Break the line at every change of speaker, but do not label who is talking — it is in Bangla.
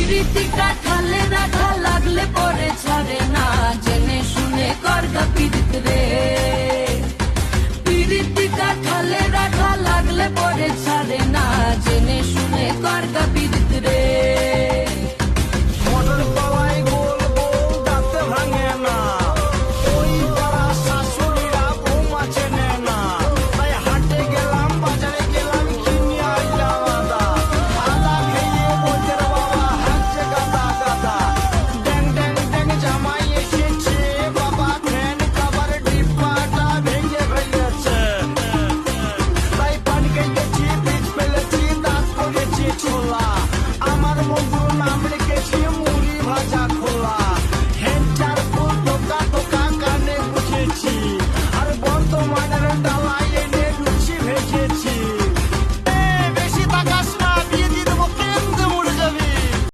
পিরিতিকা ঠালে রাখা লাগলে পরে ছাড়ে না, জেনে শুনে করগা পিরিত রে। পিরিতিকা ঠালে রাখা লাগলে পরে ছাড়ে না, জেনে শুনে করগা পিরিত রে।
মটর কলাই গোল গোল দাঁতে ভাঙে না, ওই পাড়া শাশুড়িরা বৌমা চেনে না। তাই হাটে গেলাম বাজারে গেলাম কিনে আইলাম আদা, আদা খেয়ে বলতে বাবা হাঁটছে গাদা গাদা। ড্যাং ড্যাং ড্যাং জামাই এসেছে, বাবা ফ্যান কাভার ডিব্বাটা ভেঙে ফেলেছে। তাই পান কেটেছি, বীজ ফেলেছি, দাঁত করেছি ছোলা। আমার বন্ধুর নাম লিখে